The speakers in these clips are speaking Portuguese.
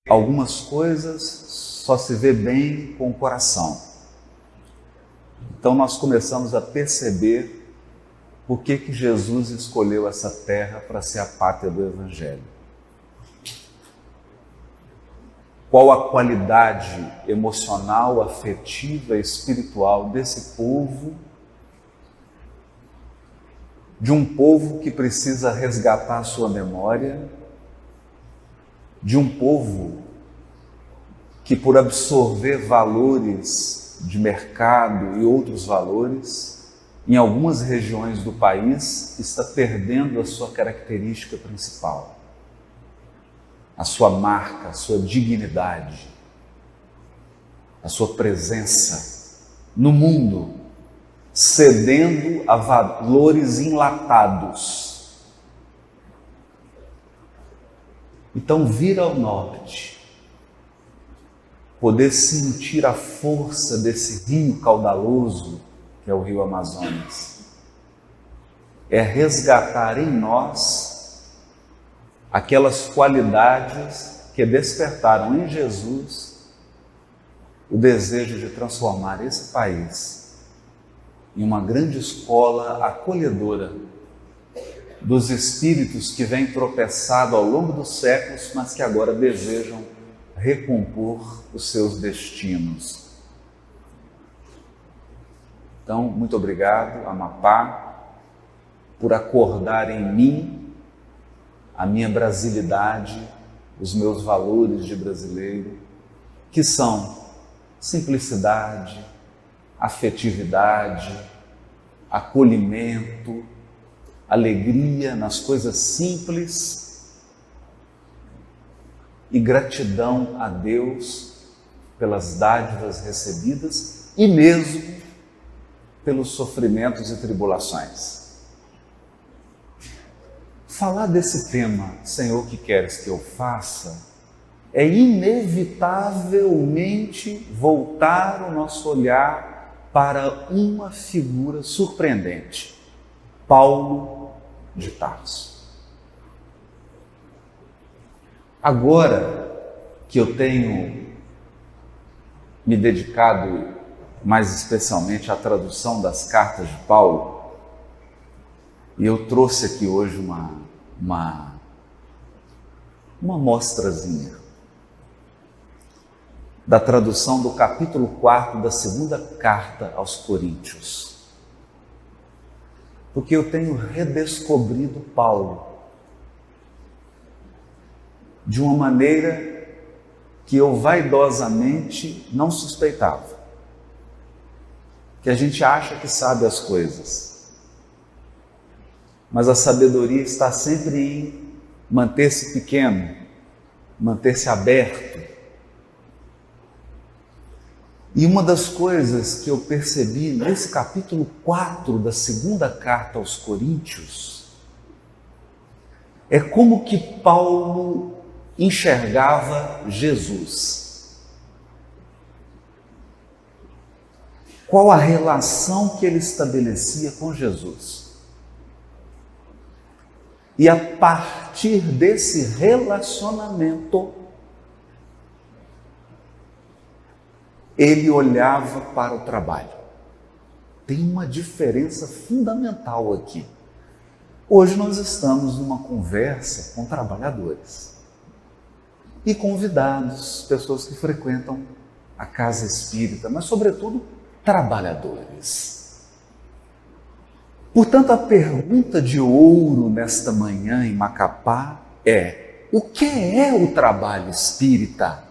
Algumas coisas só se vê bem com o coração. Então nós começamos a perceber por que Jesus escolheu essa terra para ser a pátria do Evangelho. Qual a qualidade emocional, afetiva e espiritual desse povo, de um povo que precisa resgatar sua memória, de um povo que, por absorver valores de mercado e outros valores, em algumas regiões do país, está perdendo a sua característica principal, a sua marca, a sua dignidade, a sua presença no mundo, cedendo a valores enlatados. Então, vir ao norte, poder sentir a força desse rio caudaloso, que é o rio Amazonas, é resgatar em nós aquelas qualidades que despertaram em Jesus o desejo de transformar esse país em uma grande escola acolhedora dos espíritos que vêm tropeçado ao longo dos séculos, mas que agora desejam recompor os seus destinos. Então, muito obrigado, Amapá, por acordar em mim a minha brasilidade, os meus valores de brasileiro, que são simplicidade, afetividade, acolhimento, alegria nas coisas simples e gratidão a Deus pelas dádivas recebidas e mesmo pelos sofrimentos e tribulações. Falar desse tema, Senhor, que queres que eu faça, é inevitavelmente voltar o nosso olhar para uma figura surpreendente, Paulo de Tarso. Agora que eu tenho me dedicado mais especialmente à tradução das cartas de Paulo, e eu trouxe aqui hoje uma amostrazinha da tradução do capítulo 4 da segunda carta aos Coríntios. Porque eu tenho redescobrido Paulo de uma maneira que eu vaidosamente não suspeitava. Que a gente acha que sabe as coisas, mas a sabedoria está sempre em manter-se pequeno, manter-se aberto. E uma das coisas que eu percebi nesse capítulo 4 da segunda carta aos Coríntios é como que Paulo enxergava Jesus. Qual a relação que ele estabelecia com Jesus? E a partir desse relacionamento, ele olhava para o trabalho. Tem uma diferença fundamental aqui. Hoje nós estamos numa conversa com trabalhadores e convidados, pessoas que frequentam a casa espírita, mas sobretudo trabalhadores. Portanto, a pergunta de ouro nesta manhã em Macapá é: o que é o trabalho espírita?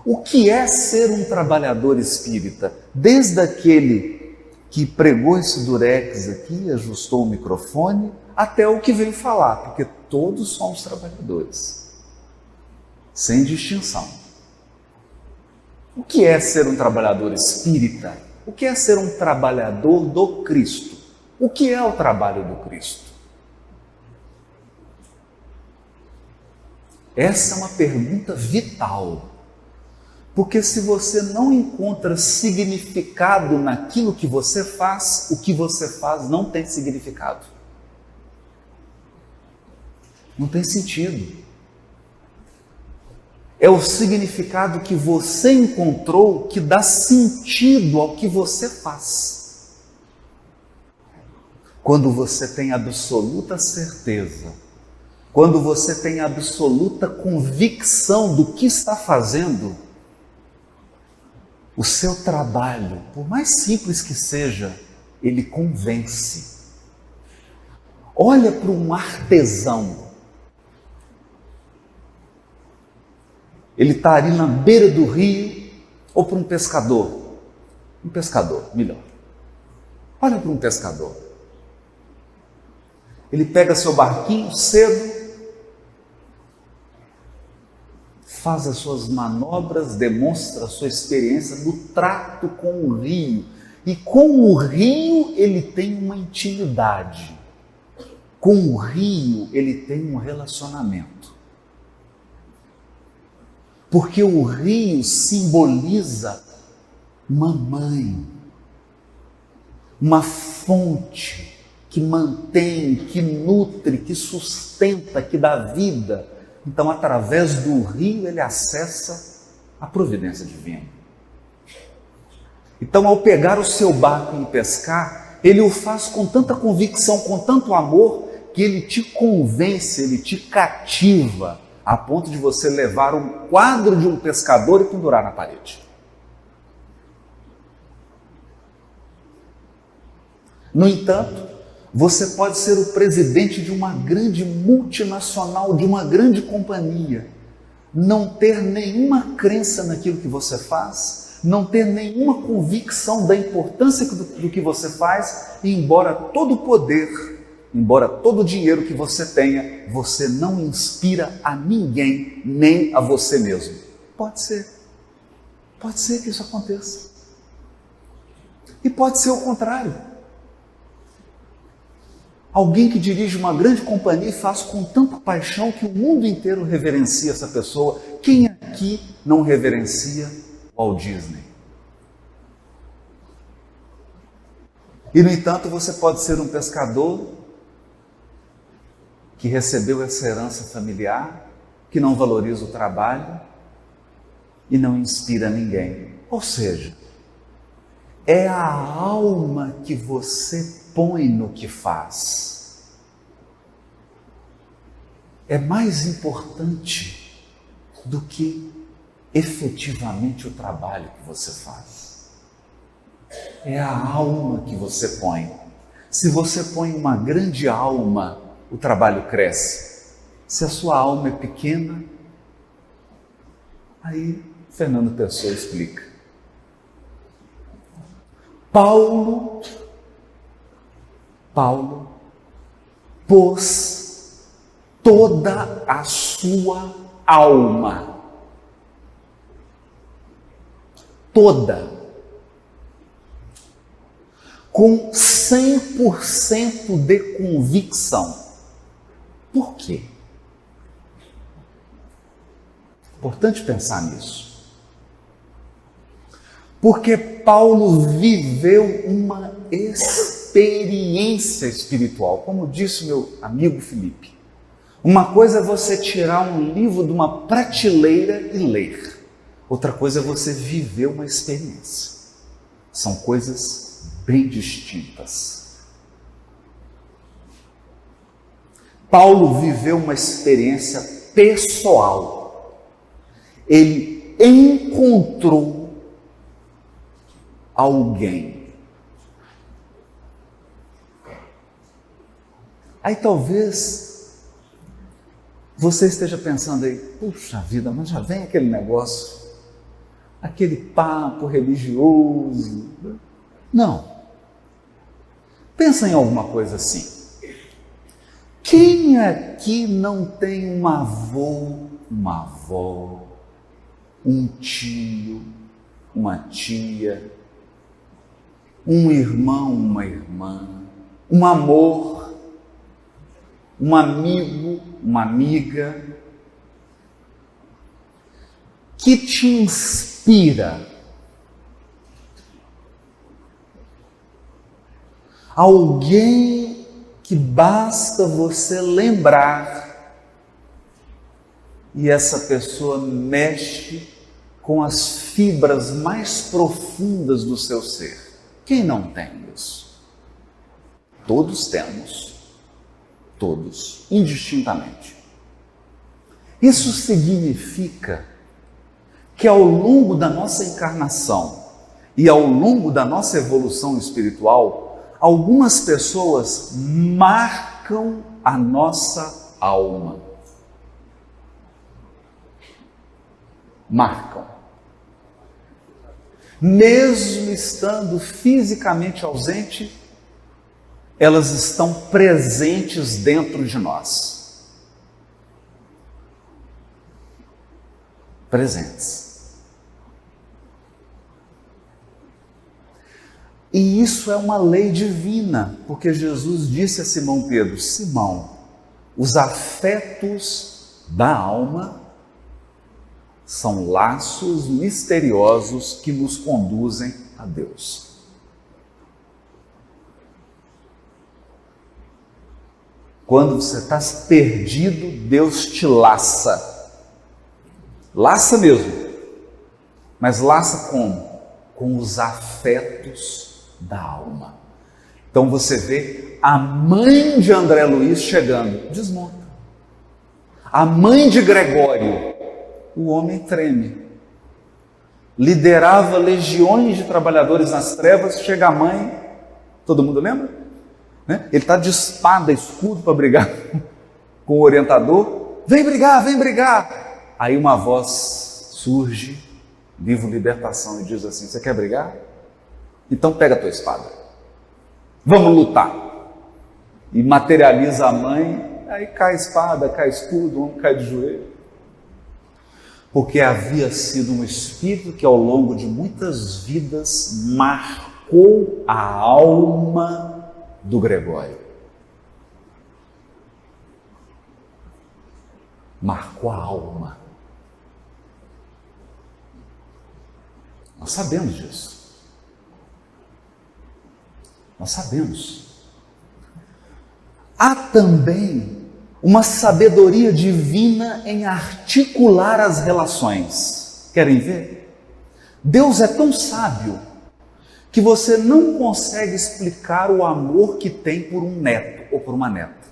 O que é ser um trabalhador espírita? Desde aquele que pregou esse durex aqui, ajustou o microfone, até o que veio falar, porque todos somos trabalhadores, sem distinção. O que é ser um trabalhador espírita? O que é ser um trabalhador do Cristo? O que é o trabalho do Cristo? Essa é uma pergunta vital. Porque se você não encontra significado naquilo que você faz, o que você faz não tem significado. Não tem sentido. É o significado que você encontrou que dá sentido ao que você faz. Quando você tem absoluta certeza, quando você tem absoluta convicção do que está fazendo, o seu trabalho, por mais simples que seja, ele convence. Olha para um artesão. Ele está ali na beira do rio, ou para um pescador. Um pescador, melhor. Olha para um pescador. Ele pega seu barquinho cedo, faz as suas manobras, demonstra a sua experiência no trato com o rio. E com o rio ele tem uma intimidade. Com o rio ele tem um relacionamento. Porque o rio simboliza uma mãe, uma fonte que mantém, que nutre, que sustenta, que dá vida. Então, através do rio, ele acessa a providência divina. Então, ao pegar o seu barco e pescar, ele o faz com tanta convicção, com tanto amor, que ele te convence, ele te cativa, a ponto de você levar um quadro de um pescador e pendurar na parede. No entanto, você pode ser o presidente de uma grande multinacional, de uma grande companhia, não ter nenhuma crença naquilo que você faz, não ter nenhuma convicção da importância do que você faz, e embora todo o poder, embora todo o dinheiro que você tenha, você não inspira a ninguém, nem a você mesmo. Pode ser que isso aconteça. E pode ser o contrário. Alguém que dirige uma grande companhia e faz com tanta paixão que o mundo inteiro reverencia essa pessoa. Quem aqui não reverencia Walt Disney? E, no entanto, você pode ser um pescador que recebeu essa herança familiar, que não valoriza o trabalho e não inspira ninguém. Ou seja, é a alma que você põe no que faz. É mais importante do que efetivamente o trabalho que você faz. É a alma que você põe. Se você põe uma grande alma, o trabalho cresce. Se a sua alma é pequena, aí Fernando Pessoa explica. Paulo pôs toda a sua alma, toda, com 100% de convicção. Por quê? Importante pensar nisso. Porque Paulo viveu uma experiência espiritual, como disse meu amigo Felipe. Uma coisa é você tirar um livro de uma prateleira e ler. Outra coisa é você viver uma experiência. São coisas bem distintas. Paulo viveu uma experiência pessoal. Ele encontrou alguém. Aí talvez você esteja pensando aí, puxa vida, mas já vem aquele negócio, aquele papo religioso. Não. Pensa em alguma coisa assim. Quem aqui não tem um avô, uma avó, um tio, uma tia, um irmão, uma irmã, um amor, um amigo, uma amiga, que te inspira? Alguém que basta você lembrar e essa pessoa mexe com as fibras mais profundas do seu ser. Quem não tem isso? Todos temos, todos, indistintamente. Isso significa que ao longo da nossa encarnação e ao longo da nossa evolução espiritual, algumas pessoas marcam a nossa alma. Marcam. Mesmo estando fisicamente ausente, elas estão presentes dentro de nós. Presentes. E isso é uma lei divina, porque Jesus disse a Simão Pedro: Simão, os afetos da alma são laços misteriosos que nos conduzem a Deus. Quando você está perdido, Deus te laça. Laça mesmo. Mas laça como? Com os afetos da alma. Então você vê a mãe de André Luiz chegando, desmonta. A mãe de Gregório, o homem treme. Liderava legiões de trabalhadores nas trevas, chega a mãe, todo mundo lembra? Né? Ele está de espada, escudo para brigar com o orientador. Vem brigar, vem brigar. Aí uma voz surge, Livro Libertação, e diz assim: você quer brigar? Então pega a tua espada, vamos lutar. E materializa a mãe, aí cai a espada, cai escudo, o homem cai de joelho. Porque havia sido um espírito que ao longo de muitas vidas marcou a alma do Gregório. Marcou a alma. Nós sabemos disso. Nós sabemos. Há também uma sabedoria divina em articular as relações. Querem ver? Deus é tão sábio que você não consegue explicar o amor que tem por um neto ou por uma neta.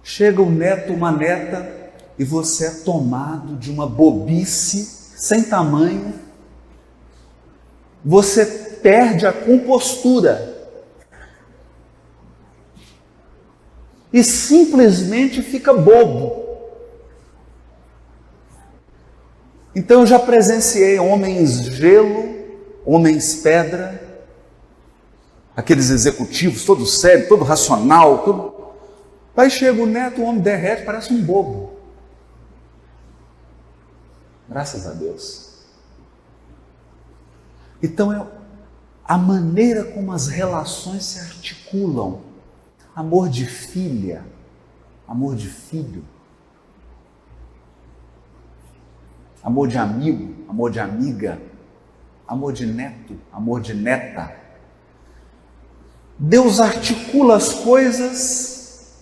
Chega um neto, uma neta, e você é tomado de uma bobice sem tamanho. Você perde a compostura e simplesmente fica bobo. Então eu já presenciei homens gelo, homens pedra, aqueles executivos, todo sério, todo racional, todo... Aí chega o neto, o homem derrete, parece um bobo. Graças a Deus. Então é a maneira como as relações se articulam. Amor de filha, amor de filho, amor de amigo, amor de amiga, amor de neto, amor de neta. Deus articula as coisas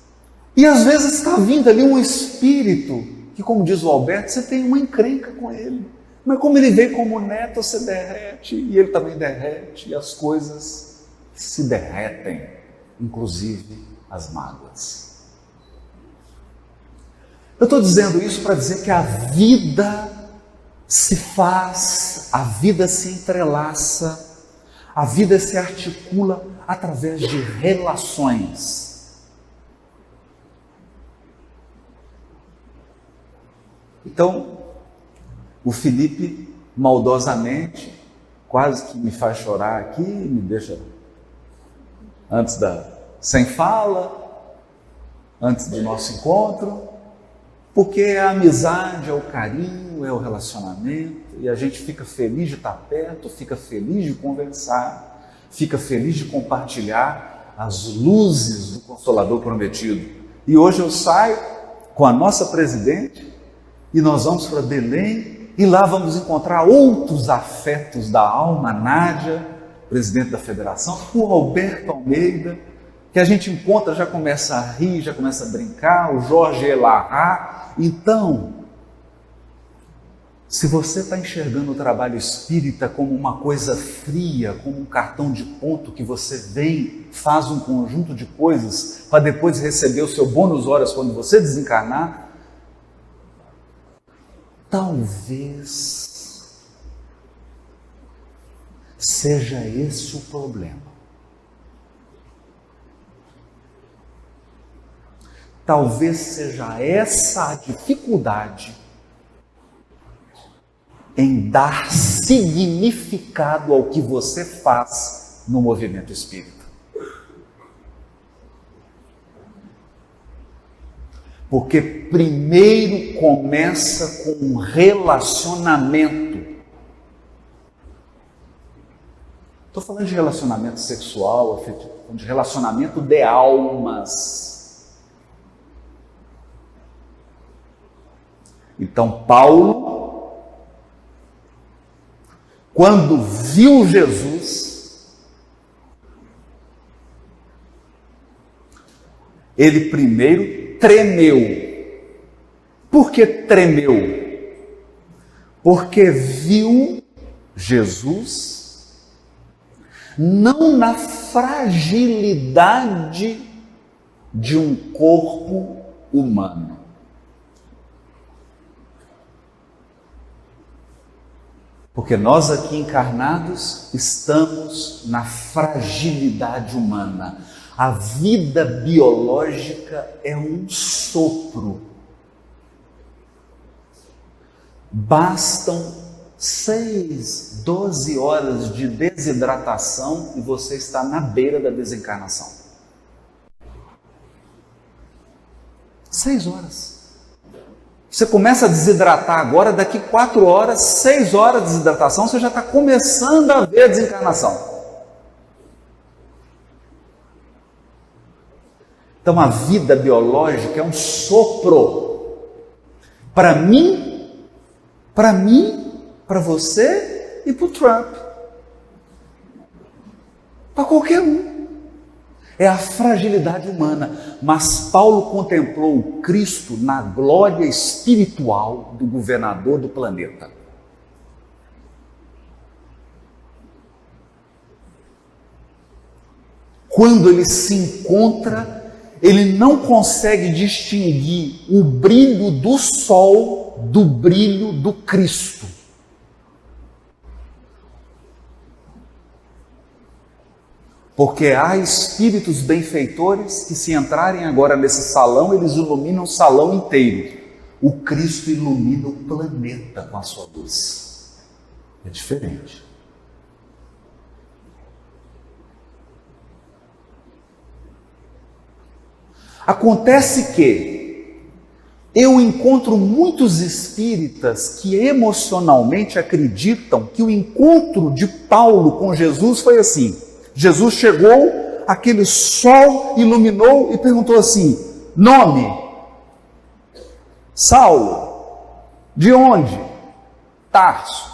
e às vezes está vindo ali um espírito que, como diz o Alberto, você tem uma encrenca com ele. Mas como ele vem como neto, você derrete, e ele também derrete, e as coisas se derretem, inclusive as mágoas. Eu estou dizendo isso para dizer que a vida se faz, a vida se entrelaça, a vida se articula através de relações. Então, o Felipe, maldosamente, quase que me faz chorar aqui, me deixa sem fala, antes do nosso encontro, porque a amizade, é o carinho, é o relacionamento, e a gente fica feliz de estar perto, fica feliz de conversar, fica feliz de compartilhar as luzes do Consolador prometido. E hoje eu saio com a nossa presidente e nós vamos para Belém, e lá vamos encontrar outros afetos da alma, a Nádia, presidente da federação, o Alberto Almeida, que a gente encontra, já começa a rir, já começa a brincar, o Jorge Elahá. Então, se você está enxergando o trabalho espírita como uma coisa fria, como um cartão de ponto que você vem, faz um conjunto de coisas para depois receber o seu bônus horas quando você desencarnar, talvez seja esse o problema. Talvez seja essa a dificuldade em dar significado ao que você faz no movimento espírita. Porque primeiro começa com um relacionamento. Estou falando de relacionamento sexual, afetivo, de relacionamento de almas. Então, Paulo, quando viu Jesus, ele primeiro tremeu. Por que tremeu? Porque viu Jesus não na fragilidade de um corpo humano. Porque nós aqui encarnados estamos na fragilidade humana. A vida biológica é um sopro. Bastam 6, 12 horas de desidratação e você está na beira da desencarnação. 6 horas. Você começa a desidratar agora, daqui 4 horas, 6 horas de desidratação, você já está começando a ver a desencarnação. Então a vida biológica é um sopro. Para mim, para você e para o Trump. Para qualquer um. É a fragilidade humana. Mas Paulo contemplou o Cristo na glória espiritual do governador do planeta. Quando ele se encontra, ele não consegue distinguir o brilho do sol do brilho do Cristo. Porque há espíritos benfeitores que, se entrarem agora nesse salão, eles iluminam o salão inteiro. O Cristo ilumina o planeta com a sua luz. É diferente. Acontece que eu encontro muitos espíritas que emocionalmente acreditam que o encontro de Paulo com Jesus foi assim. Jesus chegou, aquele sol iluminou e perguntou assim: nome? Saulo. De onde? Tarso.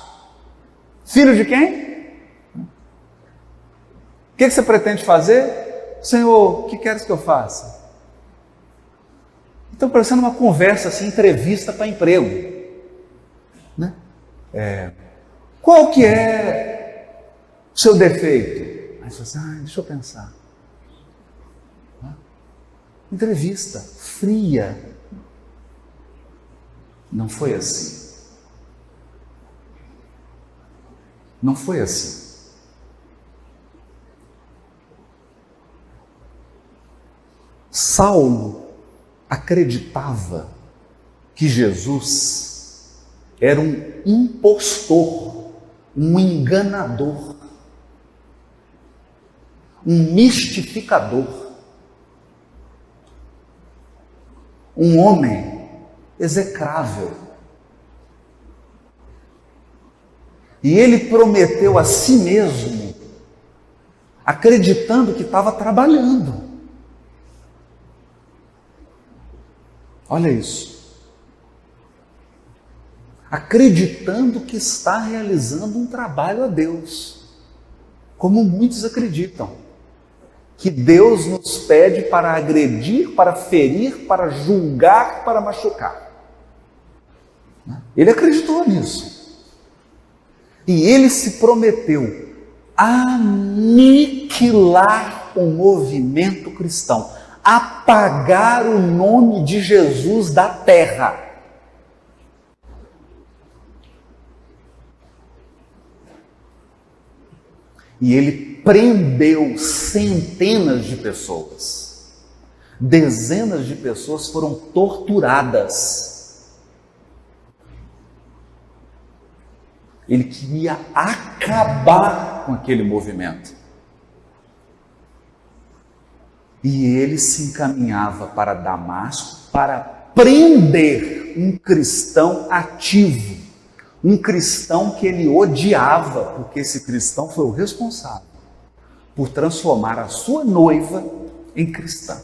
Filho de quem? O que você pretende fazer? Senhor, o que queres que eu faça? Então, parecendo uma conversa assim, entrevista para emprego. Né? Qual que é o seu defeito? Aí você fala assim, deixa eu pensar. Entrevista fria. Não foi assim. Não foi assim. Saulo acreditava que Jesus era um impostor, um enganador, um mistificador, um homem execrável. E ele prometeu a si mesmo, acreditando que estava trabalhando. Olha isso. Acreditando que está realizando um trabalho a Deus, como muitos acreditam. que Deus nos pede para agredir, para ferir, para julgar, para machucar. Ele acreditou nisso. E ele se prometeu aniquilar o movimento cristão, apagar o nome de Jesus da terra. E ele prendeu centenas de pessoas. Dezenas de pessoas foram torturadas. Ele queria acabar com aquele movimento. E ele se encaminhava para Damasco para prender um cristão ativo. Um cristão que ele odiava, porque esse cristão foi o responsável por transformar a sua noiva em cristã.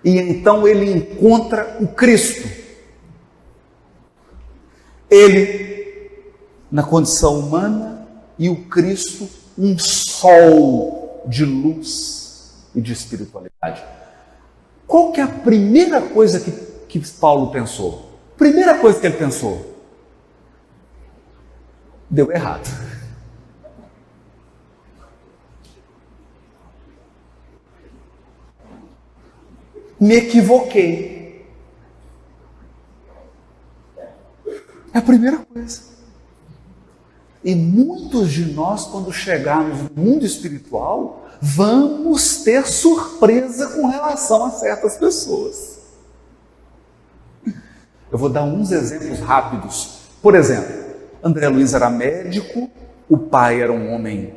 E então ele encontra o Cristo. Ele, na condição humana, e o Cristo, um sol de luz e de espiritualidade. Qual que é a primeira coisa que Paulo pensou? Primeira coisa que ele pensou: deu errado. Me equivoquei. É a primeira coisa. E muitos de nós, quando chegarmos no mundo espiritual, vamos ter surpresa com relação a certas pessoas. Eu vou dar uns exemplos rápidos. Por exemplo, André Luiz era médico, o pai era um homem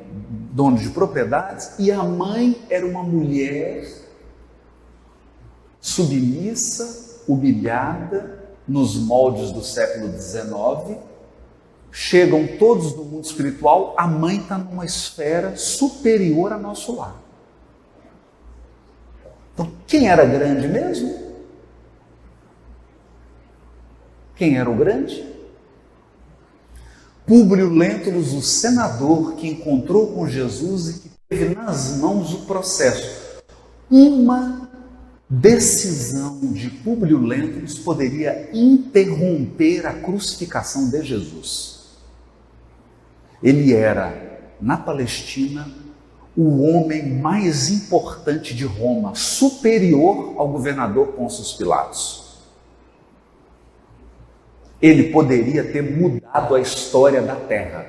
dono de propriedades e a mãe era uma mulher submissa, humilhada, nos moldes do século XIX. Chegam todos do mundo espiritual, a mãe está numa esfera superior ao nosso lar. Então, quem era grande mesmo? Quem era o grande? Públio Lentulus, o senador que encontrou com Jesus e que teve nas mãos o processo. Uma decisão de Públio Lentulus poderia interromper a crucificação de Jesus. Ele era, na Palestina, o homem mais importante de Roma, superior ao governador Pôncio Pilatos. Ele poderia ter mudado a história da terra.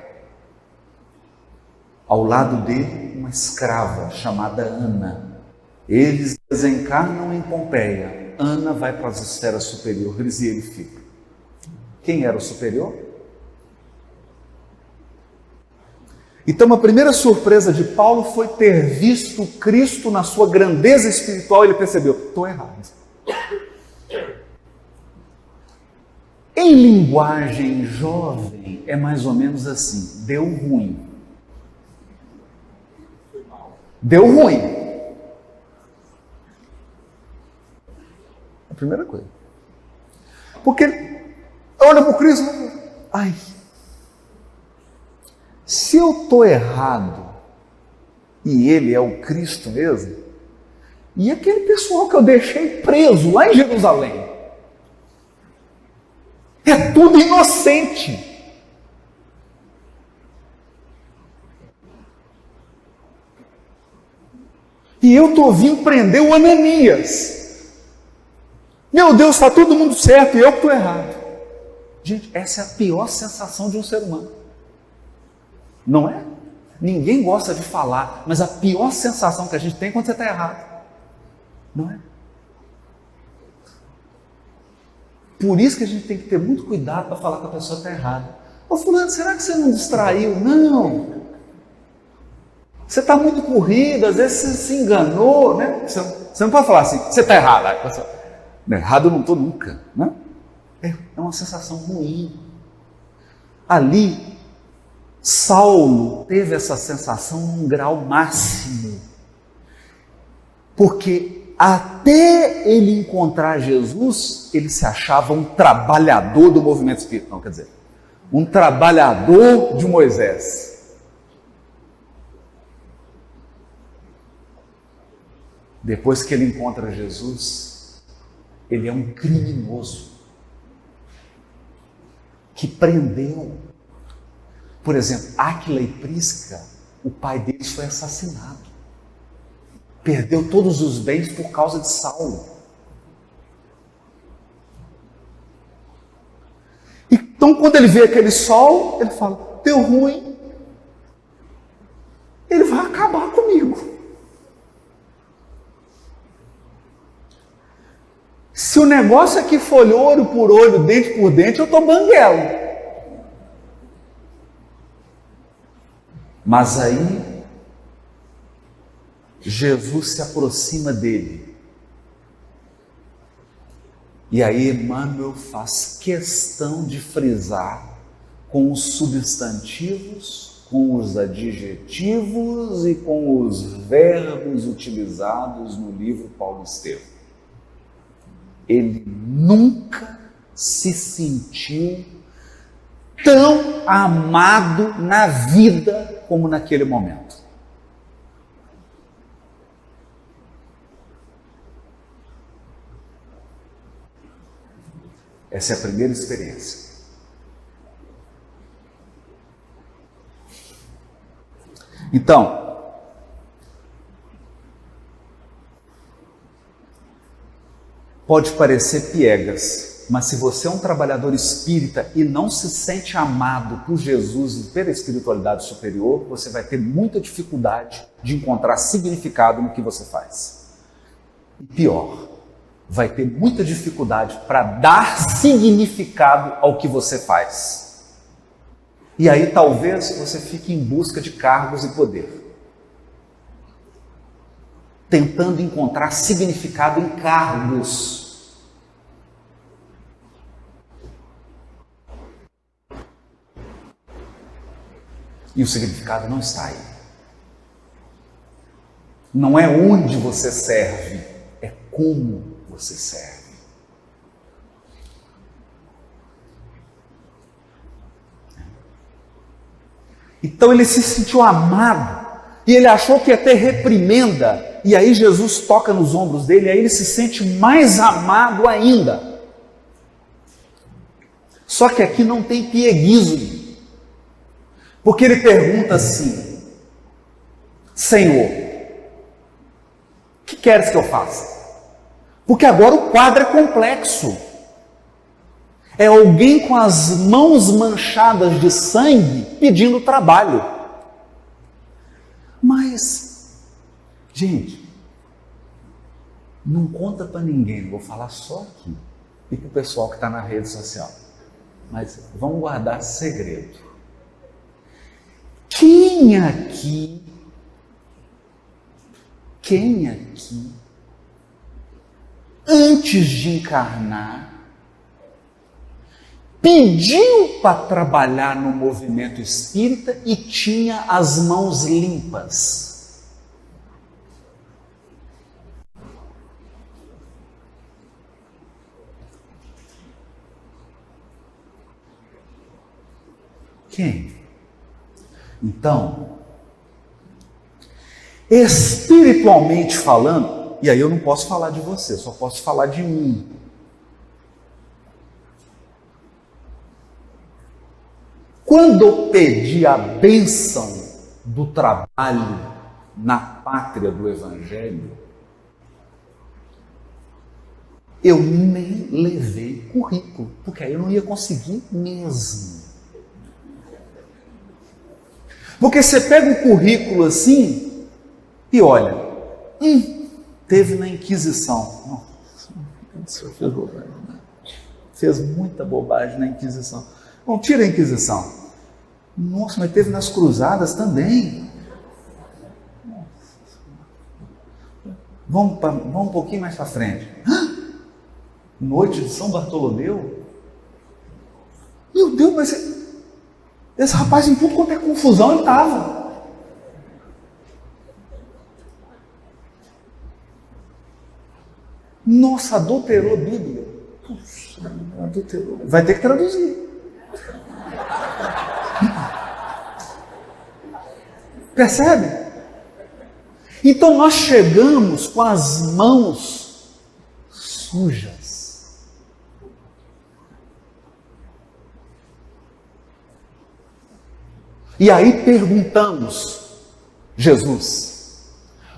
Ao lado dele, uma escrava chamada Ana. Eles desencarnam em Pompeia. Ana vai para as esferas superiores e ele fica. Quem era o superior? Então, a primeira surpresa de Paulo foi ter visto Cristo na sua grandeza espiritual. Ele percebeu: estou errado. Em linguagem jovem, é mais ou menos assim: deu ruim. Deu ruim. A primeira coisa. Porque olha para o Cristo, ai, se eu estou errado e ele é o Cristo mesmo, e aquele pessoal que eu deixei preso lá em Jerusalém, é tudo inocente. E eu estou vindo prender o Ananias. Meu Deus, está todo mundo certo e eu que estou errado. Gente, essa é a pior sensação de um ser humano. Não é? Ninguém gosta de falar, mas a pior sensação que a gente tem é quando você está errado. Não é? Por isso que a gente tem que ter muito cuidado para falar que a pessoa está errada. Ô fulano, será que você não distraiu? Não. Você está muito corrido, às vezes você se enganou, né? Você não pode falar assim, você está errado. Errado eu não estou nunca, né? É uma sensação ruim. Ali, Saulo teve essa sensação num grau máximo, porque até ele encontrar Jesus, ele se achava um trabalhador do movimento espírita. Não, quer dizer, um trabalhador de Moisés. Depois que ele encontra Jesus, ele é um criminoso que prendeu. Por exemplo, Áquila e Prisca, o pai deles foi assassinado. Perdeu todos os bens por causa de Saulo. Então, quando ele vê aquele sol, ele fala, deu ruim, ele vai acabar comigo. Se o negócio aqui for olho por olho, dente por dente, eu estou banguelo. Mas aí, Jesus se aproxima dele. E aí Emmanuel faz questão de frisar com os substantivos, com os adjetivos e com os verbos utilizados no livro Paulo Estevam. Ele nunca se sentiu tão amado na vida como naquele momento. Essa é a primeira experiência. Então, pode parecer piegas, mas se você é um trabalhador espírita e não se sente amado por Jesus e pela espiritualidade superior, você vai ter muita dificuldade de encontrar significado no que você faz. E pior, vai ter muita dificuldade para dar significado ao que você faz. E aí talvez você fique em busca de cargos e poder, tentando encontrar significado em cargos. E o significado não está aí. Não é onde você serve, é como você serve. Então ele se sentiu amado e ele achou que ia ter reprimenda, e aí Jesus toca nos ombros dele e aí ele se sente mais amado ainda. Só que aqui não tem pieguismo, porque ele pergunta assim: Senhor, o que queres que eu faça? Porque agora o quadro é complexo. É alguém com as mãos manchadas de sangue pedindo trabalho. Mas, gente, não conta para ninguém, não vou falar só aqui e para o pessoal que está na rede social. Mas vamos guardar segredo. Quem aqui antes de encarnar, pediu para trabalhar no movimento espírita e tinha as mãos limpas? Quem? Então, espiritualmente falando, e aí eu não posso falar de você, só posso falar de mim. Quando eu pedi a bênção do trabalho na pátria do Evangelho, eu nem levei currículo, porque aí eu não ia conseguir mesmo. Porque você pega um currículo assim e olha, teve na Inquisição. Nossa, fez bobagem. Fez muita bobagem na Inquisição. Bom, tira a Inquisição. Nossa, mas teve nas Cruzadas também. Vamos um pouquinho mais para frente. Noite de São Bartolomeu? Meu Deus, mas esse rapaz em tudo quanto é confusão ele estava. Nossa, adulterou a Bíblia. Puxa, adulterou. Vai ter que traduzir. Percebe? Então nós chegamos com as mãos sujas. E aí perguntamos, Jesus,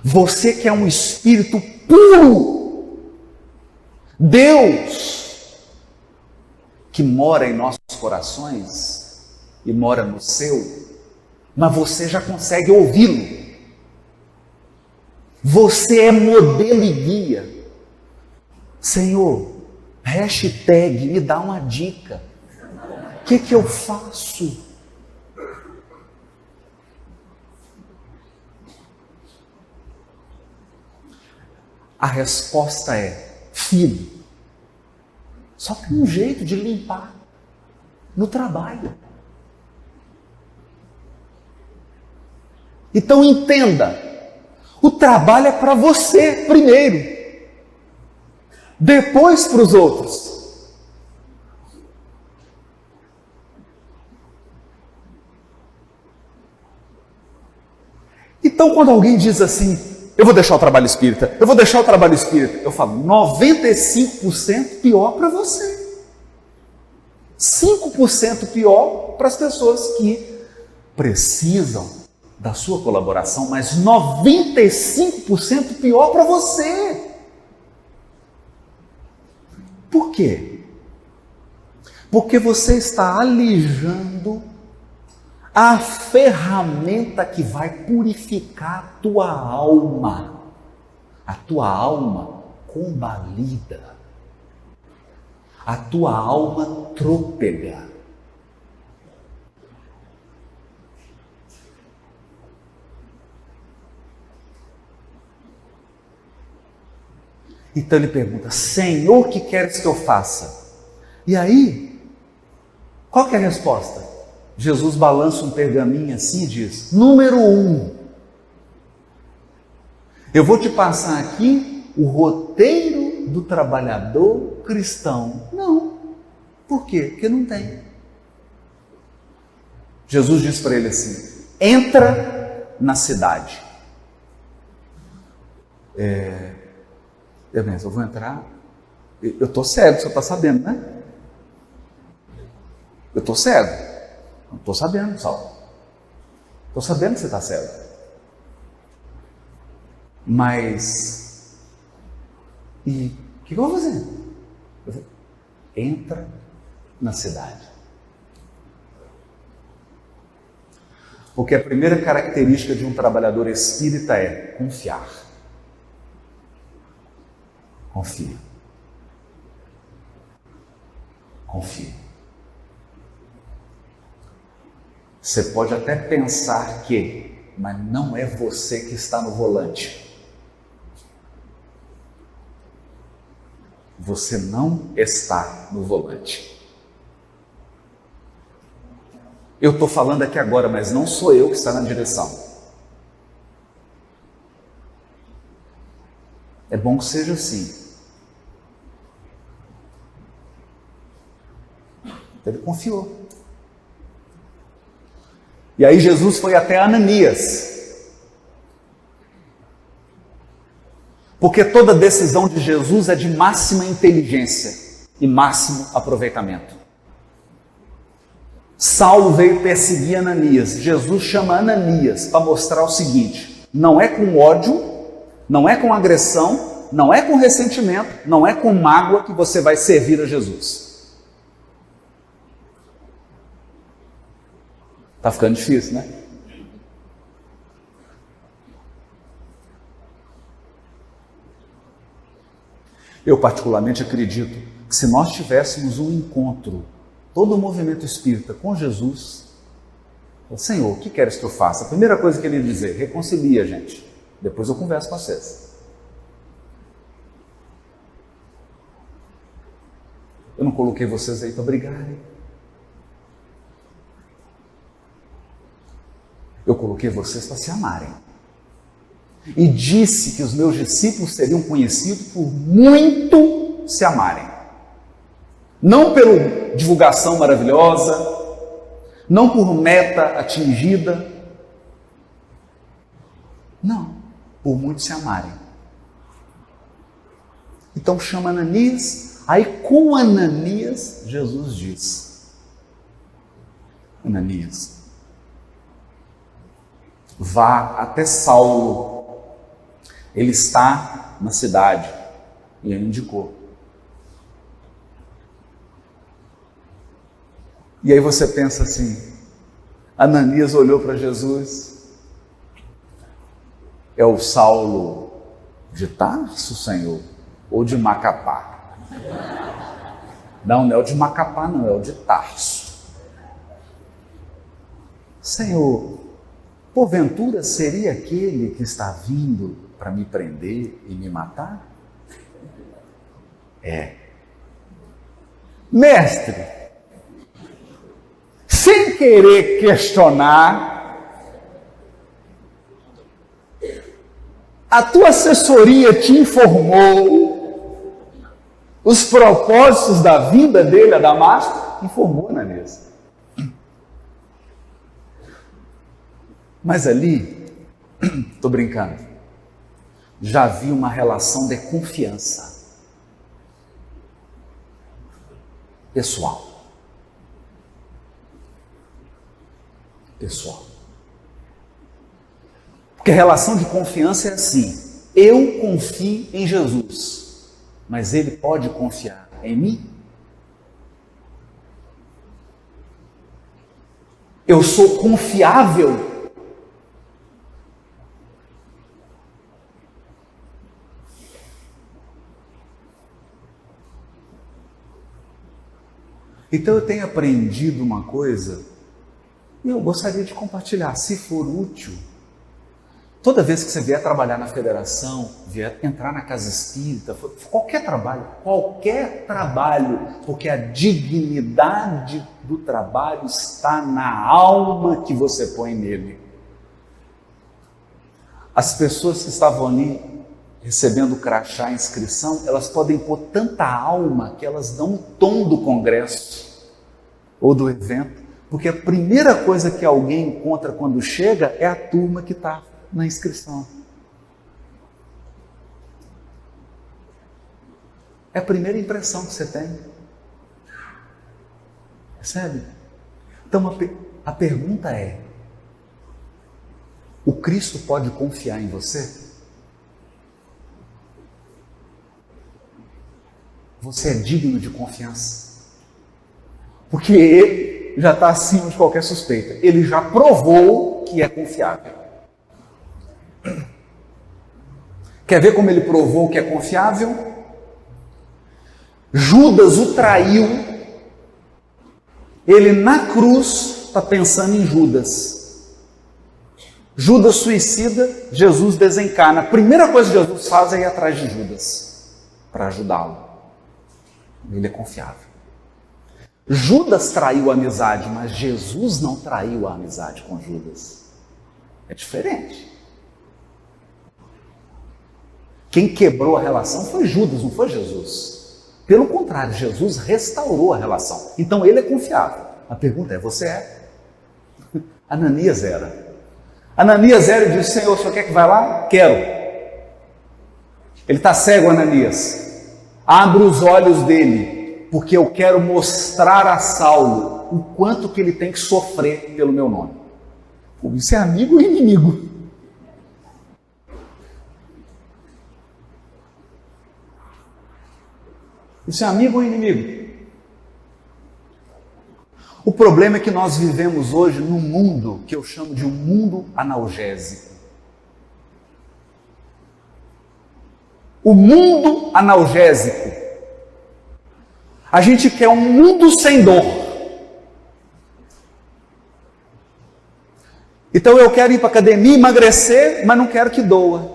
você que é um espírito puro, Deus, que mora em nossos corações e mora no seu, mas você já consegue ouvi-lo. Você é modelo e guia. Senhor, hashtag, me dá uma dica. O que eu faço? A resposta é, filho, só tem um jeito de limpar, no trabalho. Então entenda, o trabalho é para você primeiro, depois para os outros. Então quando alguém diz assim, eu vou deixar o trabalho espírita, eu vou deixar o trabalho espírita, eu falo, 95% pior para você. 5% pior para as pessoas que precisam da sua colaboração, mas 95% pior para você. Por quê? Porque você está alijando a ferramenta que vai purificar a tua alma combalida, a tua alma trôpega. Então ele pergunta, Senhor, o que queres que eu faça? E aí, qual que é a resposta? Jesus balança um pergaminho assim e diz, número 1, eu vou te passar aqui o roteiro do trabalhador cristão. Não. Por quê? Porque não tem. Jesus diz para ele assim, entra na cidade. Eu vou entrar, eu estou cego, você está sabendo, né? Eu estou cego, não estou sabendo, pessoal. Estou sabendo que você está cego. Mas, e o que eu vou fazer? Entra na cidade. Porque a primeira característica de um trabalhador espírita é confiar. Confia. Confia. Você pode até pensar que, mas não é você que está no volante. Você não está no volante. Eu estou falando aqui agora, mas não sou eu que está na direção. É bom que seja assim. Ele confiou. E aí Jesus foi até Ananias. Porque toda decisão de Jesus é de máxima inteligência e máximo aproveitamento. Saulo veio perseguir Ananias. Jesus chama Ananias para mostrar o seguinte: não é com ódio, não é com agressão, não é com ressentimento, não é com mágoa que você vai servir a Jesus. Está ficando difícil, né? Eu particularmente acredito que se nós tivéssemos um encontro, todo o movimento espírita com Jesus, Senhor, o que queres que eu faça? A primeira coisa que ele ia dizer, reconcilia, gente. Depois eu converso com vocês. Eu não coloquei vocês aí para brigarem. Eu coloquei vocês para se amarem. E disse que os meus discípulos seriam conhecidos por muito se amarem. Não pela divulgação maravilhosa, não por meta atingida, por muitos se amarem. Então chama Ananias, aí com Ananias, Jesus diz: Ananias, vá até Saulo, ele está na cidade, e ele indicou. E aí você pensa assim, Ananias olhou para Jesus, é o Saulo de Tarso, Senhor, ou de Macapá? Não é o de Macapá, não, é o de Tarso. Senhor, porventura seria aquele que está vindo para me prender e me matar? É. Mestre, sem querer questionar, a tua assessoria te informou os propósitos da vinda dele a Damasco? Informou, Ananias. Mas ali, estou brincando, já havia uma relação de confiança pessoal. Porque a relação de confiança é assim: eu confio em Jesus, mas ele pode confiar em mim? Eu sou confiável? Então eu tenho aprendido uma coisa e eu gostaria de compartilhar, se for útil. Toda vez que você vier trabalhar na federação, vier entrar na casa espírita, qualquer trabalho, porque a dignidade do trabalho está na alma que você põe nele. As pessoas que estavam ali recebendo o crachá, a inscrição, elas podem pôr tanta alma que elas dão o tom do congresso ou do evento, porque a primeira coisa que alguém encontra quando chega é a turma que está na inscrição. É a primeira impressão que você tem. Percebe? Então a pergunta é: o Cristo pode confiar em você? Você é digno de confiança? Porque ele já está acima de qualquer suspeita. Ele já provou que é confiável. Quer ver como ele provou que é confiável? Judas o traiu. Ele na cruz está pensando em Judas. Judas suicida, Jesus desencarna. A primeira coisa que Jesus faz é ir atrás de Judas para ajudá-lo. Ele é confiável. Judas traiu a amizade, mas Jesus não traiu a amizade com Judas. É diferente. Quem quebrou a relação foi Judas, não foi Jesus. Pelo contrário, Jesus restaurou a relação. Então ele é confiável. A pergunta é: você é? Ananias era. Ananias era e disse: Senhor, o senhor quer que vá lá? Quero. Ele está cego, Ananias. Abre os olhos dele, porque eu quero mostrar a Saulo o quanto que ele tem que sofrer pelo meu nome. Isso é amigo ou inimigo? Isso é amigo ou inimigo? O problema é que nós vivemos hoje num mundo que eu chamo de um mundo analgésico. O mundo analgésico. A gente quer um mundo sem dor. Então eu quero ir para a academia, emagrecer, mas não quero que doa.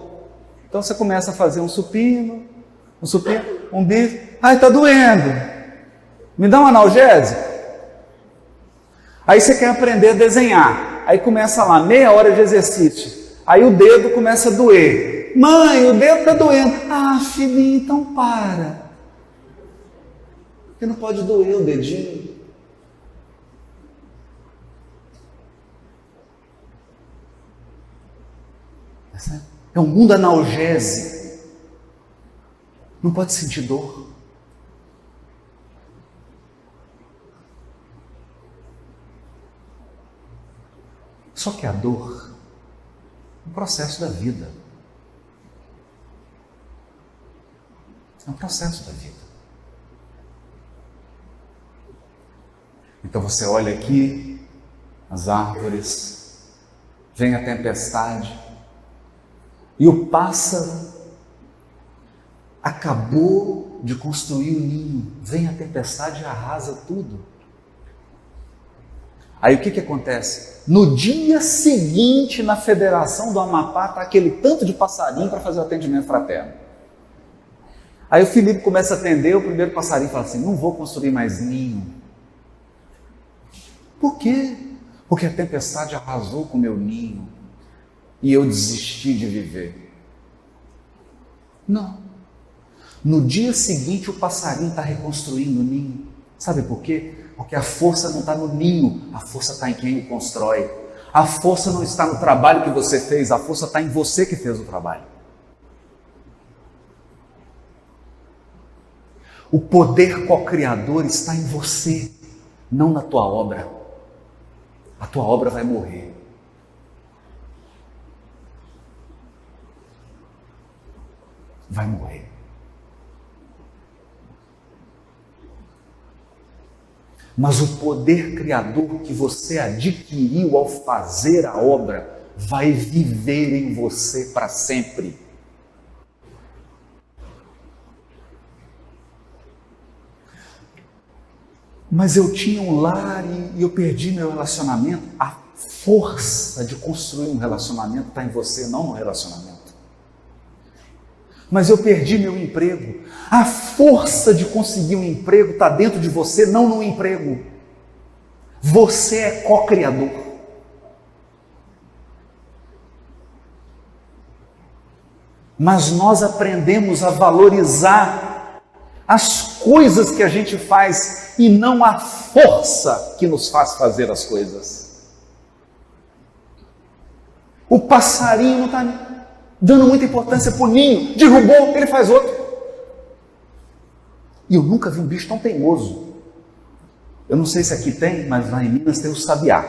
Então você começa a fazer um supino, um bicho. Ai, está doendo. Me dá um analgésico. Aí você quer aprender a desenhar. Aí começa lá, meia hora de exercício. Aí o dedo começa a doer. Mãe, o dedo está doendo. Ah, filhinho, então para. Porque não pode doer o dedinho. É um mundo analgésico. Não pode sentir dor. Só que a dor é um processo da vida. É um processo da vida. Então você olha aqui, as árvores, vem a tempestade, e o pássaro acabou de construir o ninho, vem a tempestade e arrasa tudo. Aí o que acontece? No dia seguinte, na Federação do Amapá, está aquele tanto de passarinho para fazer o atendimento fraterno. Aí o Felipe começa a atender, o primeiro passarinho fala assim, não vou construir mais ninho. Por quê? Porque a tempestade arrasou com o meu ninho e eu desisti de viver. Não. No dia seguinte o passarinho está reconstruindo o ninho. Sabe por quê? Porque a força não está no ninho, a força está em quem o constrói. A força não está no trabalho que você fez, a força está em você que fez o trabalho. O poder co-criador está em você, não na tua obra. A tua obra vai morrer. Vai morrer. Mas o poder criador que você adquiriu ao fazer a obra vai viver em você para sempre. Mas eu tinha um lar e eu perdi meu relacionamento. A força de construir um relacionamento está em você, não no relacionamento. Mas eu perdi meu emprego. A força de conseguir um emprego está dentro de você, não no emprego. Você é co-criador. Mas nós aprendemos a valorizar as coisas que a gente faz e não a força que nos faz fazer as coisas. O passarinho não está dando muita importância para o ninho, derrubou, ele faz outro. E eu nunca vi um bicho tão teimoso. Eu não sei se aqui tem, mas lá em Minas tem o sabiá,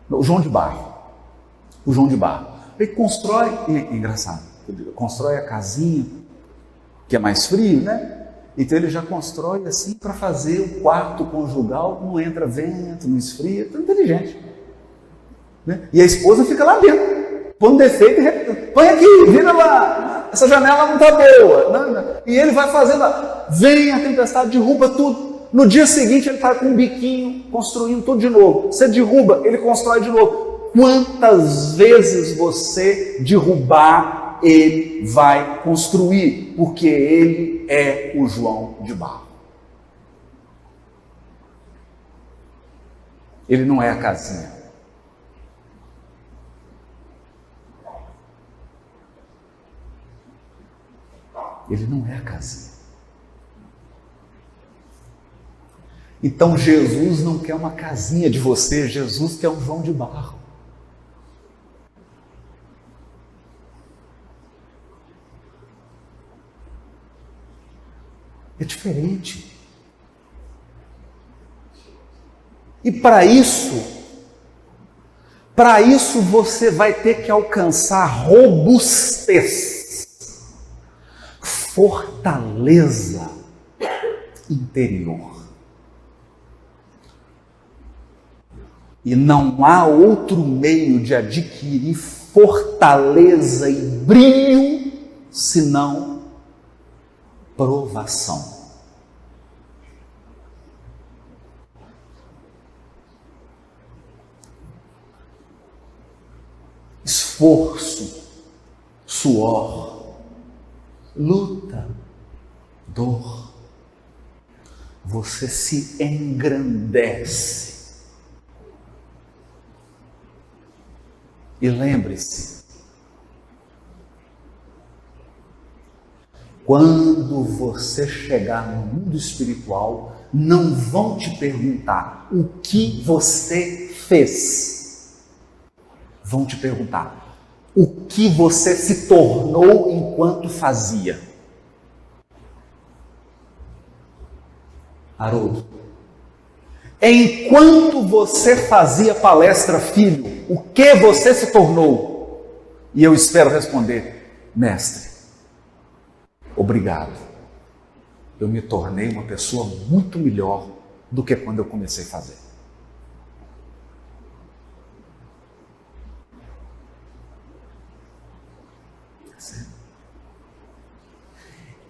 o João de Barro. O João de Barro. Ele constrói, engraçado, constrói a casinha, que é mais frio, né? Então ele já constrói assim para fazer o quarto conjugal, não entra vento, não esfria, tão inteligente. Né? E a esposa fica lá dentro, põe defeito e põe aqui, vira lá, essa janela não está boa. Não. E ele vai fazendo, vem a tempestade, derruba tudo. No dia seguinte ele está com um biquinho, construindo tudo de novo. Você derruba, ele constrói de novo. Quantas vezes você derrubar, ele vai construir, porque ele é o João de Barro. Ele não é a casinha. Ele não é a casinha. Então Jesus não quer uma casinha de você, Jesus quer um João de Barro. É diferente. E para isso você vai ter que alcançar robustez, fortaleza interior. E não há outro meio de adquirir fortaleza e brilho senão provação. Esforço, suor, luta, dor. Você se engrandece. E lembre-se, quando você chegar no mundo espiritual, não vão te perguntar o que você fez. Vão te perguntar o que você se tornou enquanto fazia. Haroldo, enquanto você fazia palestra, filho, o que você se tornou? E eu espero responder: mestre, obrigado. Eu me tornei uma pessoa muito melhor do que quando eu comecei a fazer.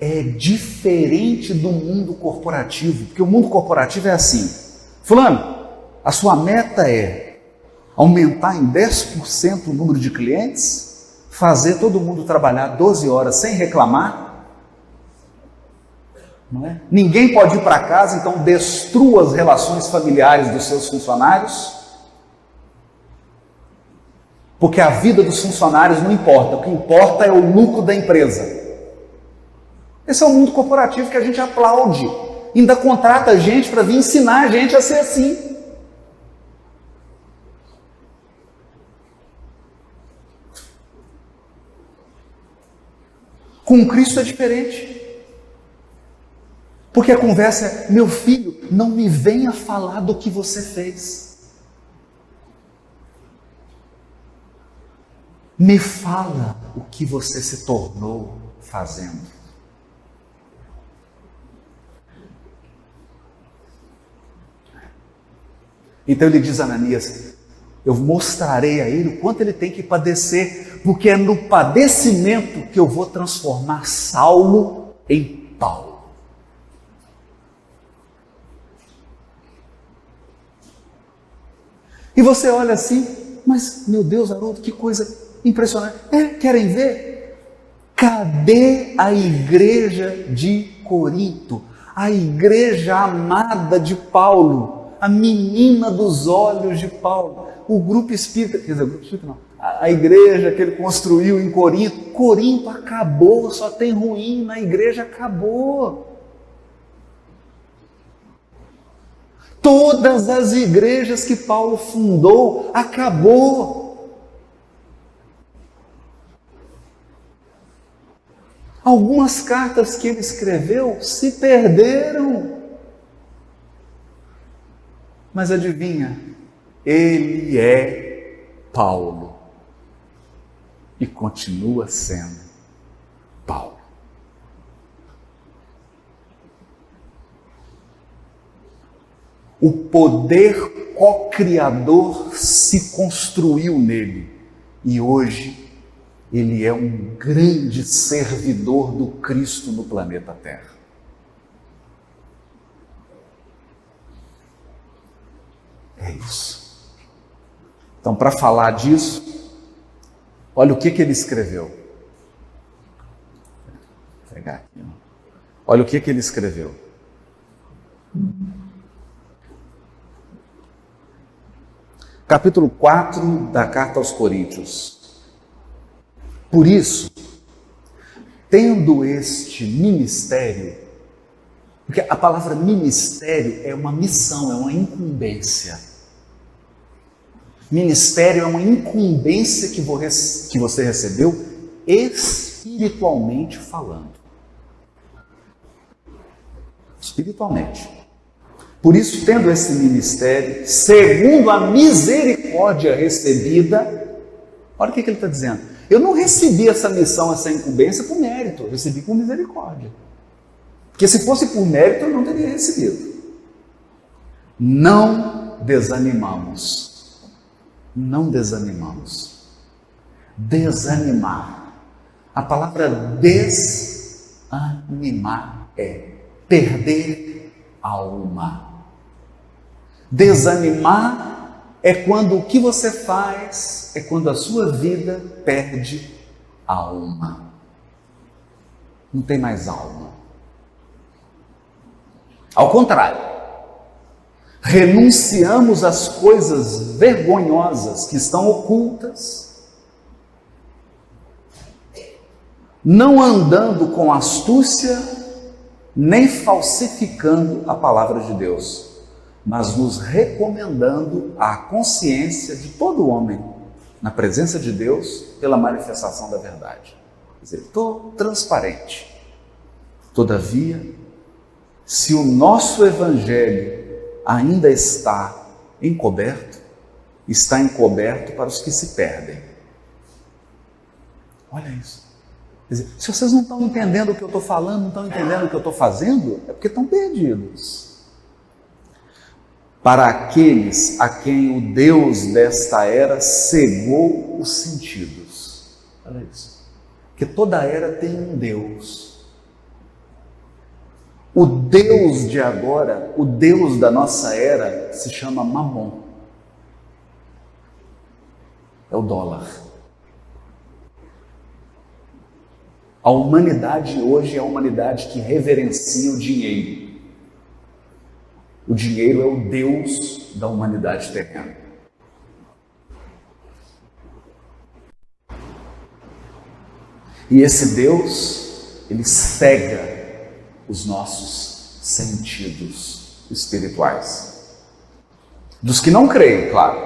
É diferente do mundo corporativo, porque o mundo corporativo é assim: fulano, a sua meta é aumentar em 10% o número de clientes, fazer todo mundo trabalhar 12 horas sem reclamar, não é? Ninguém pode ir para casa, então destrua as relações familiares dos seus funcionários, porque a vida dos funcionários não importa, o que importa é o lucro da empresa. Esse é o mundo corporativo que a gente aplaude, ainda contrata gente para vir ensinar a gente a ser assim. Com Cristo é diferente. Porque a conversa é: meu filho, não me venha falar do que você fez. Me fala o que você se tornou fazendo. Então ele diz a Ananias: eu mostrarei a ele o quanto ele tem que padecer, porque é no padecimento que eu vou transformar Saulo em Paulo. E você olha assim: mas meu Deus, Haroldo, que coisa impressionante. Querem ver? Cadê a igreja de Corinto? A igreja amada de Paulo, a menina dos olhos de Paulo, o grupo espírita, quer dizer, o grupo espírita não, a igreja que ele construiu em Corinto. Corinto acabou, só tem ruína, a igreja acabou. Todas as igrejas que Paulo fundou, acabou. Algumas cartas que ele escreveu se perderam. Mas adivinha, ele é Paulo e continua sendo Paulo. O poder co-criador se construiu nele e hoje ele é um grande servidor do Cristo no planeta Terra. É isso. Então, para falar disso, olha o que ele escreveu. Vou pegar aqui. Olha o que ele escreveu. Capítulo 4 da Carta aos Coríntios. Por isso, tendo este ministério, porque a palavra ministério é uma missão, é uma incumbência. Ministério é uma incumbência que você recebeu espiritualmente falando. Espiritualmente. Por isso, tendo esse ministério, segundo a misericórdia recebida, olha o que ele está dizendo. Eu não recebi essa missão, essa incumbência por mérito, eu recebi por misericórdia. Porque se fosse por mérito, eu não teria recebido. Não desanimamos. Não desanimamos. Desanimar. A palavra desanimar é perder alma. Desanimar é quando o que você faz, é quando a sua vida perde alma. Não tem mais alma. Ao contrário, renunciamos às coisas vergonhosas que estão ocultas, não andando com astúcia, nem falsificando a palavra de Deus, mas nos recomendando à consciência de todo homem na presença de Deus pela manifestação da verdade. Quer dizer, estou transparente. Todavia, se o nosso evangelho ainda está encoberto para os que se perdem. Olha isso. Quer dizer, se vocês não estão entendendo o que eu estou falando, não estão entendendo o que eu estou fazendo, é porque estão perdidos. Para aqueles a quem o Deus desta era cegou os sentidos. Olha isso. Porque toda era tem um Deus. O Deus de agora, o Deus da nossa era, se chama Mamon. É o dólar. A humanidade hoje é a humanidade que reverencia o dinheiro. O dinheiro é o Deus da humanidade terrena. E esse Deus, ele cega os nossos sentidos espirituais. Dos que não creem, claro,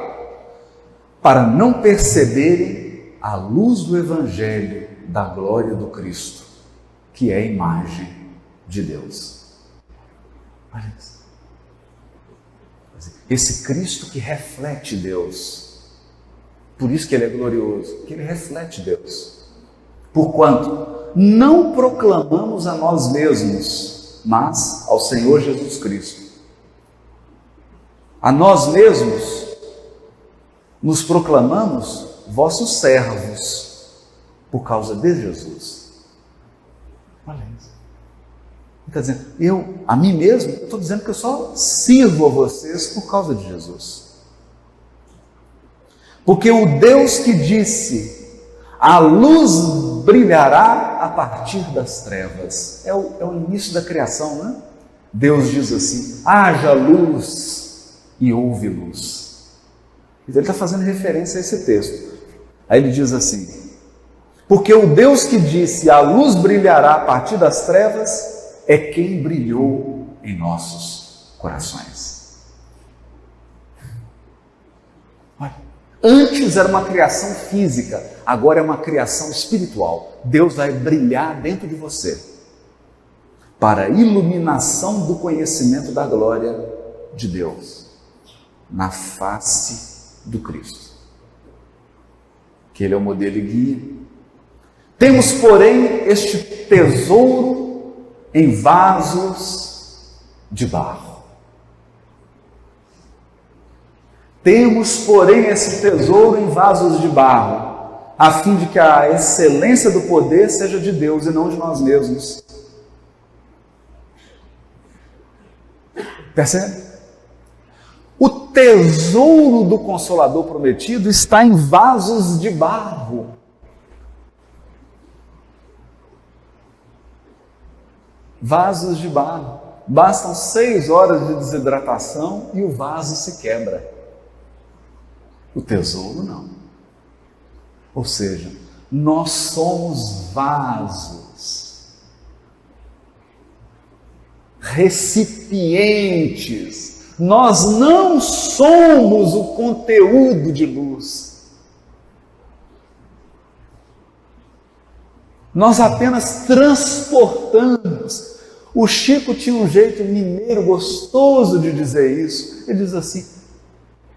para não perceberem a luz do Evangelho da glória do Cristo, que é a imagem de Deus. Olha isso. Esse Cristo que reflete Deus. Por isso que ele é glorioso, porque ele reflete Deus. Porquanto não proclamamos a nós mesmos, mas ao Senhor Jesus Cristo. A nós mesmos nos proclamamos vossos servos por causa de Jesus. Olha isso. Está dizendo, a mim mesmo, eu estou dizendo que eu só sirvo a vocês por causa de Jesus. Porque o Deus que disse, a luz brilhará a partir das trevas. É o início da criação, né? Deus diz assim, haja luz e houve luz. Então ele está fazendo referência a esse texto. Aí ele diz assim, porque o Deus que disse, a luz brilhará a partir das trevas, é quem brilhou em nossos corações. Olha, antes era uma criação física, agora é uma criação espiritual. Deus vai brilhar dentro de você para a iluminação do conhecimento da glória de Deus na face do Cristo, que Ele é o modelo e guia. Temos, porém, este tesouro em vasos de barro. Temos, porém, esse tesouro em vasos de barro, a fim de que a excelência do poder seja de Deus e não de nós mesmos. Percebe? O tesouro do Consolador prometido está em vasos de barro. Vasos de barro. Bastam 6 horas de desidratação e o vaso se quebra. O tesouro não. Ou seja, nós somos vasos, recipientes. Nós não somos o conteúdo de luz. Nós apenas transportamos. O Chico tinha um jeito mineiro gostoso de dizer isso. Ele diz assim,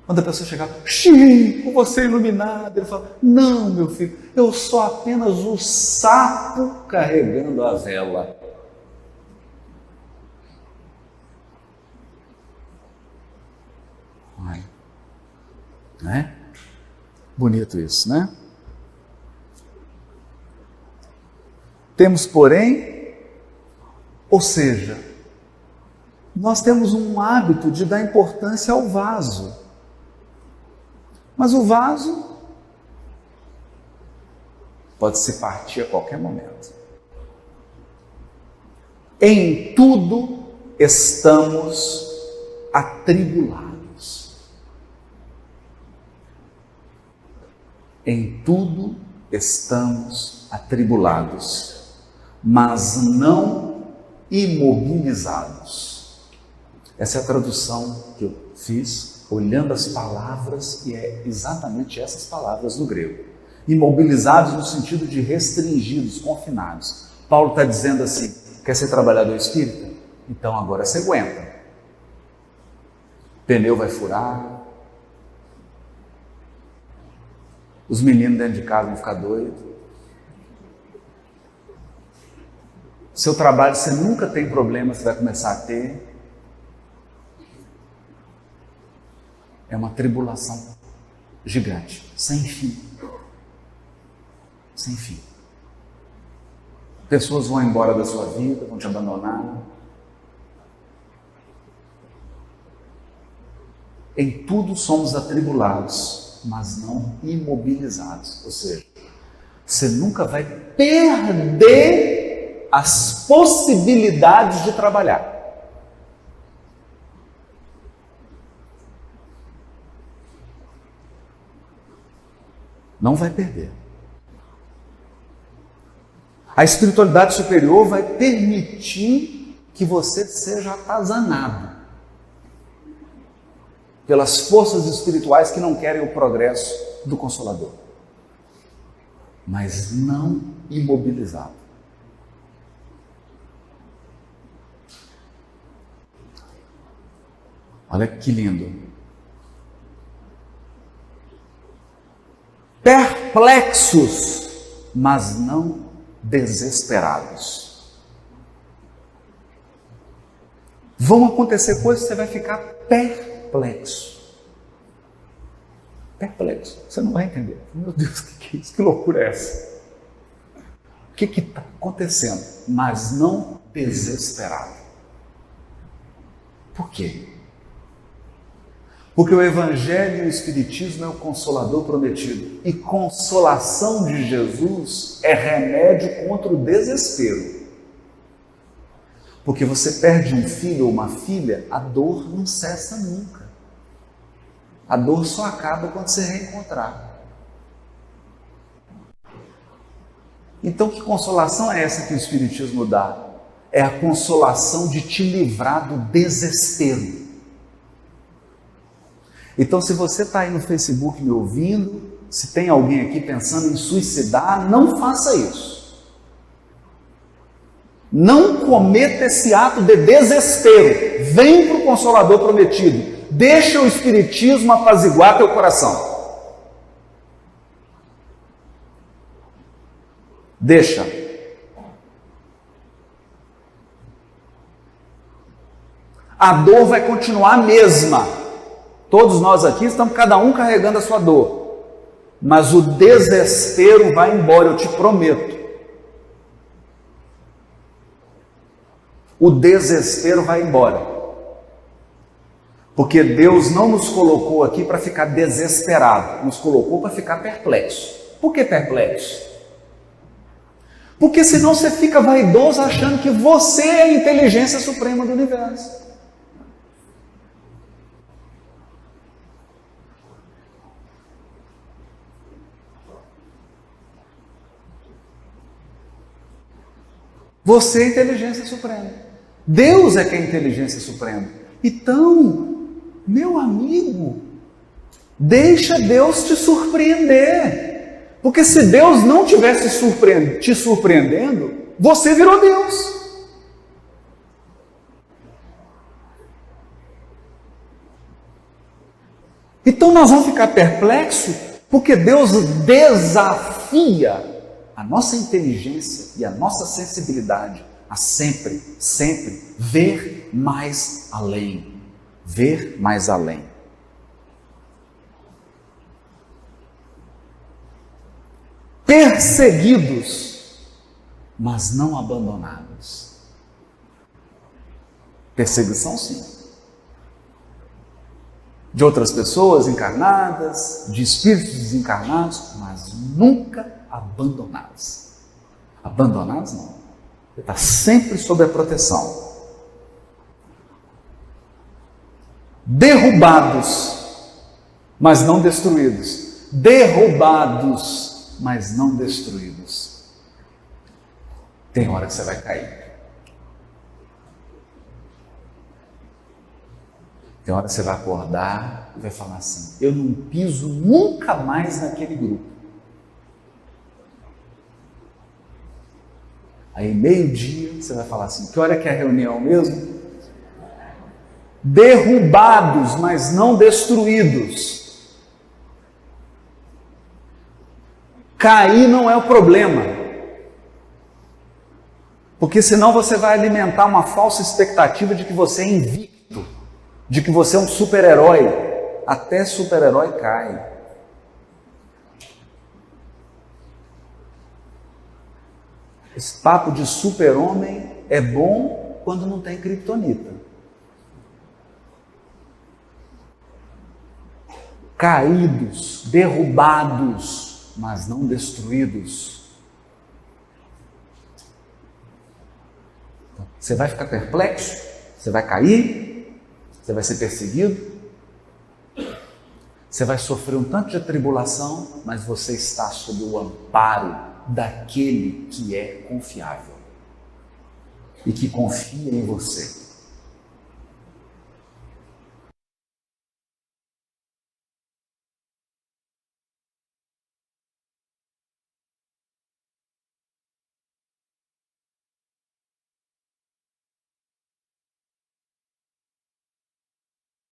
quando a pessoa chegava, Chico, você é iluminado. Ele fala, não, meu filho, eu sou apenas o sapo carregando a vela. Ai, né? Bonito isso, né? Temos, porém, ou seja, nós temos um hábito de dar importância ao vaso. Mas o vaso pode se partir a qualquer momento. Em tudo estamos atribulados. Em tudo estamos atribulados, mas não imobilizados. Essa é a tradução que eu fiz. olhando as palavras, e é exatamente essas palavras no grego. Imobilizados no sentido de restringidos, confinados. Paulo está dizendo assim: quer ser trabalhador espírita? Então agora você aguenta. Pneu vai furar, os meninos dentro de casa vão ficar doidos. Seu trabalho você nunca tem problema, você vai começar a ter. É uma tribulação gigante, sem fim. Sem fim. Pessoas vão embora da sua vida, vão te abandonar. Em tudo somos atribulados, mas não imobilizados. Ou seja, você nunca vai perder as possibilidades de trabalhar. Não vai perder. A espiritualidade superior vai permitir que você seja atazanado pelas forças espirituais que não querem o progresso do Consolador, mas não imobilizado. Olha que lindo. Perplexos, mas não desesperados. Vão acontecer coisas que você vai ficar perplexo. Perplexo. Você não vai entender. Meu Deus, o que é isso? Que loucura é essa? O que está acontecendo? Mas não desesperado. Por quê? Porque o Evangelho e o Espiritismo é o Consolador prometido. E consolação de Jesus é remédio contra o desespero. Porque você perde um filho ou uma filha, a dor não cessa nunca. A dor só acaba quando você reencontrar. Então, que consolação é essa que o Espiritismo dá? É a consolação de te livrar do desespero. Então, se você está aí no Facebook me ouvindo, se tem alguém aqui pensando em suicidar, não faça isso. Não cometa esse ato de desespero. Vem para o Consolador prometido. Deixa o Espiritismo apaziguar teu coração. Deixa. A dor vai continuar a mesma. Todos nós aqui estamos cada um carregando a sua dor. Mas o desespero vai embora, eu te prometo. O desespero vai embora. Porque Deus não nos colocou aqui para ficar desesperado, nos colocou para ficar perplexo. Por que perplexo? Porque senão você fica vaidoso achando que você é a inteligência suprema do universo. Você é a inteligência suprema. Deus é que é a inteligência suprema. Então, meu amigo, deixa Deus te surpreender. Porque se Deus não tivesse te surpreendendo, você virou Deus. Então nós vamos ficar perplexos, porque Deus desafia a nossa inteligência e a nossa sensibilidade a sempre, sempre ver mais além. Ver mais além. Perseguidos, mas não abandonados. Perseguição, sim. De outras pessoas encarnadas, de espíritos desencarnados, mas nunca abandonados. Abandonados não. Ele está sempre sob a proteção. Derrubados, mas não destruídos. Derrubados, mas não destruídos. Tem hora que você vai cair. Tem hora que você vai acordar e vai falar assim: eu não piso nunca mais naquele grupo. Aí meio-dia você vai falar assim: que hora que é a reunião mesmo? Derrubados, mas não destruídos. Cair não é o problema, porque senão você vai alimentar uma falsa expectativa de que você é invicto, de que você é um super-herói. Até super-herói cai. Esse papo de super-homem é bom quando não tem criptonita. Caídos, derrubados, mas não destruídos. Você vai ficar perplexo? Você vai cair? Você vai ser perseguido? Você vai sofrer um tanto de tribulação, mas você está sob o amparo daquele que é confiável e que confia em você.